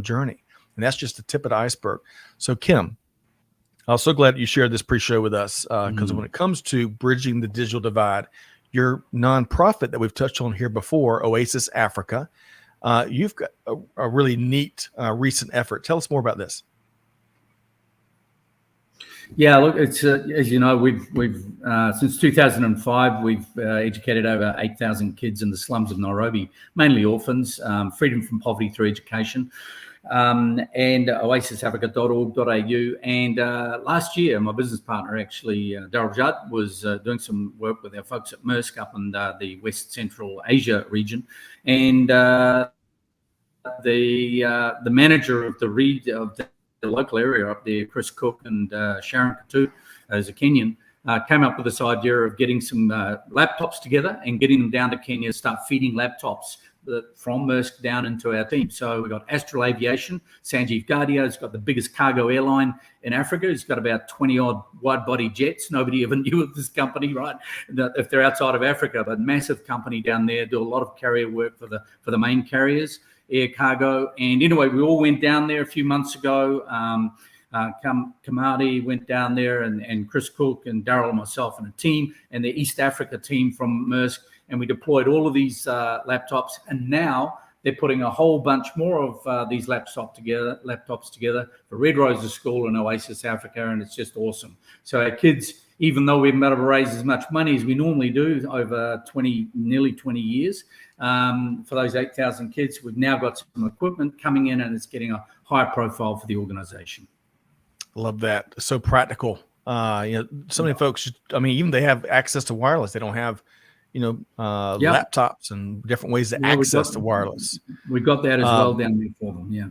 journey. And that's just the tip of the iceberg. So Kim, I'm so glad you shared this pre-show with us because when it comes to bridging the digital divide, your nonprofit that we've touched on here before, Oasis Africa, you've got a really neat recent effort. Tell us more about this. Yeah, look, it's as you know, we've since 2005 we've educated over 8,000 kids in the slums of Nairobi, mainly orphans, freedom from poverty through education, and oasisafrica.org.au. And last year, my business partner, actually, Daryl Judd, was doing some work with our folks at Maersk up in the West Central Asia region, and the manager of the local area up there, Chris Cook and Sharon Katu, as a Kenyan, came up with this idea of getting some laptops together and getting them down to Kenya, start feeding laptops from Maersk down into our team. So we got Astral Aviation, Sanjeev Gadia has got the biggest cargo airline in Africa. He's got about 20 odd wide body jets. Nobody ever knew of this company, right? If they're outside of Africa, but massive company down there, do a lot of carrier work for the main carriers, air cargo. And anyway, we all went down there a few months ago. Kamadi went down there, and Chris Cook and Daryl and myself and a team, and the East Africa team from Maersk, and we deployed all of these laptops. And now they're putting a whole bunch more of these laptops together for Red Roses School in Oasis Africa, and it's just awesome. So our kids, even though we haven't been able to raise as much money as we normally do over nearly 20 years, for those 8,000 kids, we've now got some equipment coming in, and it's getting a high profile for the organization. Love that. So practical. So many folks, even they have access to wireless. They don't have, laptops and different ways to access the wireless. We got that as well down there for them. Yeah.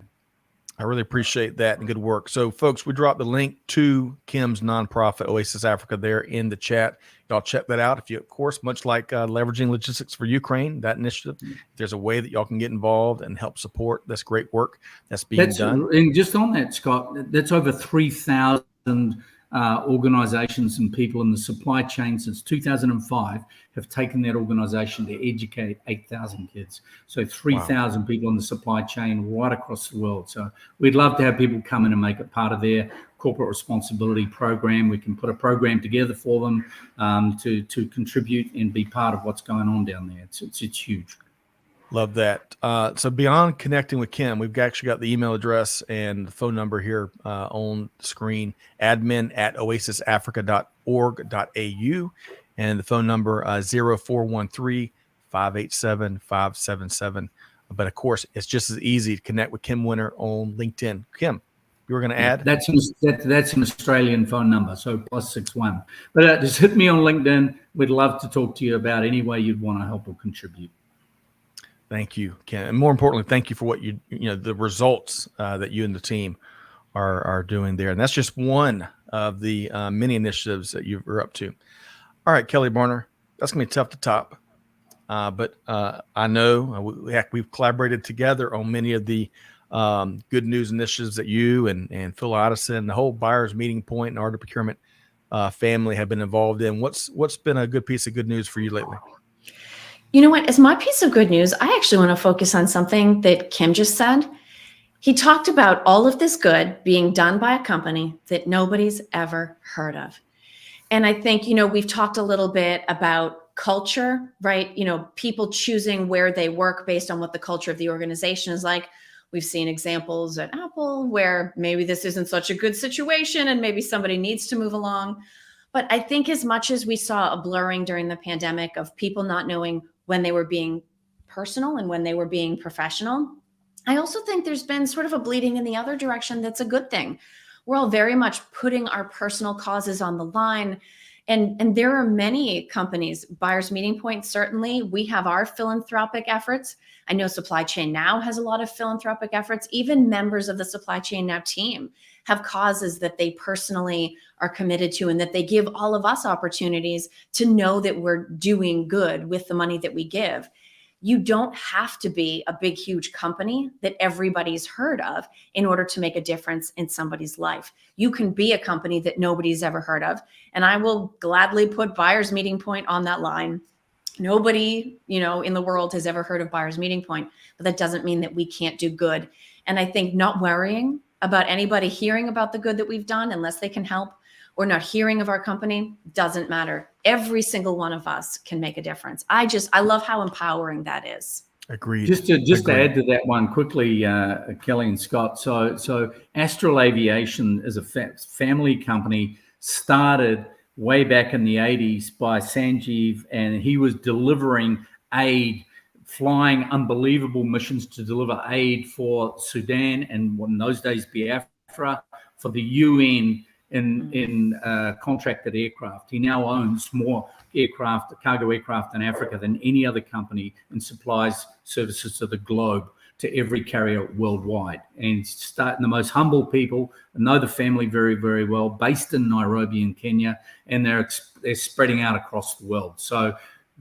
I really appreciate that and good work. So folks, we dropped the link to Kim's nonprofit, Oasis Africa, there in the chat. Y'all check that out. If you, of course, much like leveraging logistics for Ukraine, that initiative, if there's a way that y'all can get involved and help support this great work that's being done. And just on that, Scott, that's over 3,000 organizations and people in the supply chain since 2005 have taken that organization to educate 8,000 kids. So 3,000 people in the supply chain right across the world. So we'd love to have people come in and make it part of their corporate responsibility program. We can put a program together for them to contribute and be part of what's going on down there. It's huge. Love that. So beyond connecting with Kim, we've actually got the email address and the phone number here on the screen, admin@oasisafrica.org.au, and the phone number 0413-587-577. But of course, it's just as easy to connect with Kim Winter on LinkedIn. Kim, you were going to add? That's an Australian phone number, so +61. But just hit me on LinkedIn. We'd love to talk to you about any way you'd want to help or contribute. Thank you, Ken. And more importantly, thank you for what the results that you and the team are doing there. And that's just one of the many initiatives that you're up to. All right, Kelly Barner, that's going to be tough to top. But I know we've collaborated together on many of the good news initiatives that you and Phil Addison, the whole buyers meeting point and Art of Procurement family have been involved in. What's been a good piece of good news for you lately? You know what? As my piece of good news, I actually want to focus on something that Kim just said. He talked about all of this good being done by a company that nobody's ever heard of. And I think, we've talked a little bit about culture, right? People choosing where they work based on what the culture of the organization is like. We've seen examples at Apple where maybe this isn't such a good situation and maybe somebody needs to move along. But I think as much as we saw a blurring during the pandemic of people not knowing when they were being personal and when they were being professional, I also think there's been sort of a bleeding in the other direction. That's a good thing. We're all very much putting our personal causes on the line. And there are many companies, Buyers Meeting Point, certainly. We have our philanthropic efforts. I know Supply Chain Now has a lot of philanthropic efforts. Even members of the Supply Chain Now team have causes that they personally are committed to, and that they give all of us opportunities to know that we're doing good with the money that we give. You don't have to be a big, huge company that everybody's heard of in order to make a difference in somebody's life. You can be a company that nobody's ever heard of. And I will gladly put Buyers Meeting Point on that line. Nobody, in the world has ever heard of Buyers Meeting Point, but that doesn't mean that we can't do good. And I think not worrying about anybody hearing about the good that we've done, unless they can help, or not hearing of our company, doesn't matter. Every single one of us can make a difference. I love how empowering that is. Agreed. Just to add to that one quickly, Kelly and Scott. So Astral Aviation is a family company started way back in the 80s by Sanjeev, and he was delivering aid, flying unbelievable missions to deliver aid for Sudan and in those days Biafra, for the UN in contracted aircraft. He now owns more aircraft, cargo aircraft in Africa than any other company, and supplies services to the globe, to every carrier worldwide. And starting the most humble people, know the family very, very well, based in Nairobi in Kenya, and they're spreading out across the world. So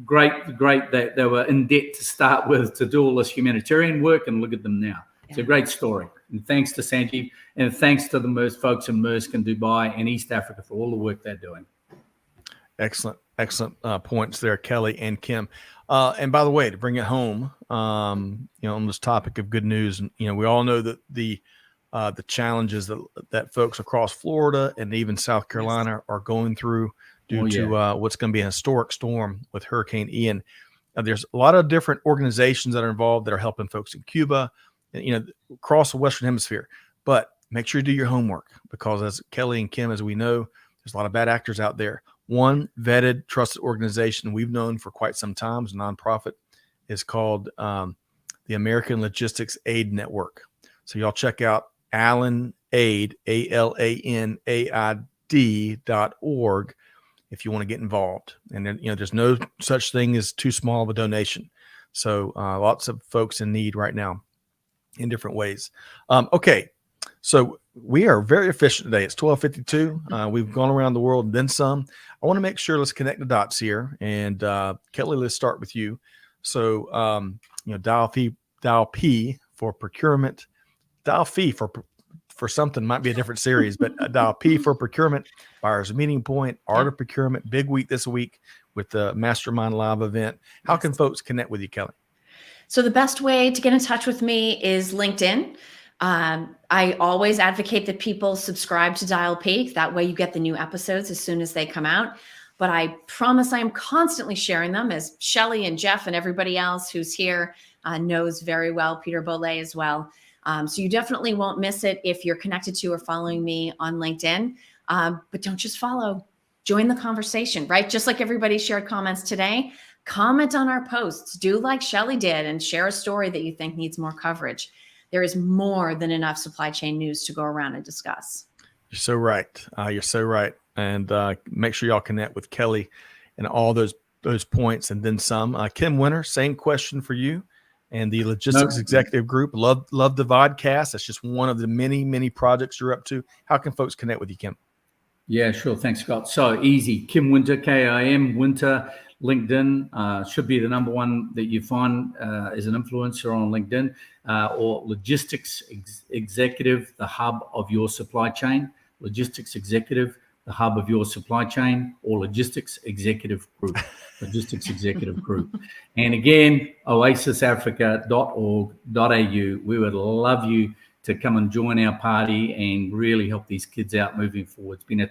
great that they were in debt to start with to do all this humanitarian work, and look at them now. It's a great story. And thanks to Sanjeev, and thanks to the folks in Maersk and Dubai and East Africa for all the work they're doing. Excellent points there, Kelly and Kim. And by the way, to bring it home, on this topic of good news, and we all know that the challenges that folks across Florida and even South Carolina are going through due to what's going to be a historic storm with Hurricane Ian. There's a lot of different organizations that are involved that are helping folks in Cuba, across the Western Hemisphere. But make sure you do your homework, because as Kelly and Kim, as we know, there's a lot of bad actors out there. One vetted, trusted organization we've known for quite some time, is a nonprofit, is called the American Logistics Aid Network. So y'all check out AlanAid, ALANAID.org if you want to get involved. And then, there's no such thing as too small of a donation. So lots of folks in need right now in different ways. Okay. So we are very efficient today. It's 12:52. We've gone around the world and then some. I want to make sure, let's connect the dots here. And Kelly, let's start with you. So, dial P for procurement, dial fee for something might be a different series, but dial P for procurement, Buyers Meeting Point, Art of Procurement, big week this week with the Mastermind Live event. How can folks connect with you, Kelly? So the best way to get in touch with me is LinkedIn. I always advocate that people subscribe to Dial P. That way you get the new episodes as soon as they come out. But I promise I am constantly sharing them, as Shelley and Jeff and everybody else who's here knows very well, Peter Bollet as well. So you definitely won't miss it if you're connected to or following me on LinkedIn. But don't just follow, join the conversation, right? Just like everybody shared comments today, comment on our posts, do like Shelley did and share a story that you think needs more coverage. There is more than enough supply chain news to go around and discuss. You're so right. You're so right. And make sure y'all connect with Kelly and all those points and then some. Kim Winter, same question for you and the Logistics Executive Group. Love the vodcast. That's just one of the many, many projects you're up to. How can folks connect with you, Kim? Yeah, sure. Thanks, Scott. So easy. Kim Winter, Kim Winter, LinkedIn should be the number one that you find as an influencer on LinkedIn, or Logistics Executive, the hub of your supply chain. Logistics Executive, the hub of your supply chain, or Logistics Executive Group. Logistics Executive Group. And again, oasisafrica.org.au. We would love you to come and join our party and really help these kids out moving forward. It's been a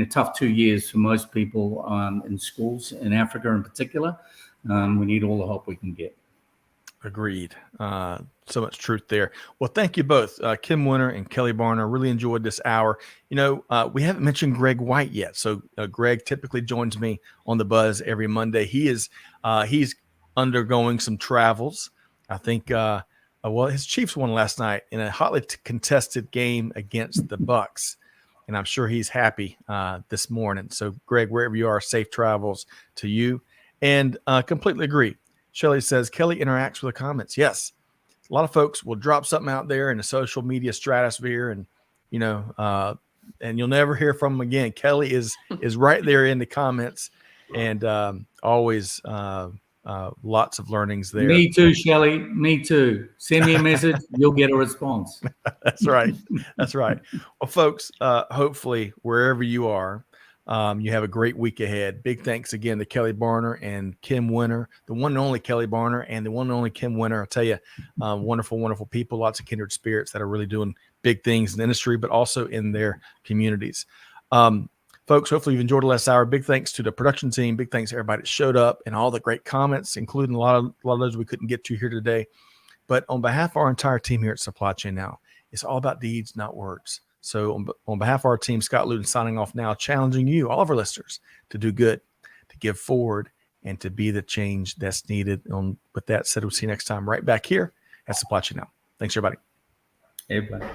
tough 2 years for most people in schools in Africa in particular. We need all the help we can get. Agreed. So much truth there. Well, thank you both, Kim Winter and Kelly Barner. Really enjoyed this hour. We haven't mentioned Greg White yet. So Greg typically joins me on the Buzz every Monday. He's undergoing some travels. I think well, his Chiefs won last night in a hotly contested game against the Bucks. And I'm sure he's happy this morning. So, Greg, wherever you are, safe travels to you. And completely agree. Shelley says, Kelly interacts with the comments. Yes. A lot of folks will drop something out there in the social media stratosphere and, and you'll never hear from them again. Kelly is right there in the comments and always lots of learnings there. Me too, Shelley. Me too. Send me a message. You'll get a response. That's right. That's right. Well, folks, hopefully wherever you are, you have a great week ahead. Big thanks again to Kelly Barner and Kim Winter, the one and only Kelly Barner and the one and only Kim Winter. I'll tell you, wonderful, wonderful people, lots of kindred spirits that are really doing big things in the industry, but also in their communities. Folks, hopefully you've enjoyed the last hour. Big thanks to the production team. Big thanks to everybody that showed up and all the great comments, including a lot of those we couldn't get to here today. But on behalf of our entire team here at Supply Chain Now, it's all about deeds, not words. So on behalf of our team, Scott Luton signing off now, challenging you, all of our listeners, to do good, to give forward, and to be the change that's needed. With that said, we'll see you next time right back here at Supply Chain Now. Thanks, everybody. Everybody.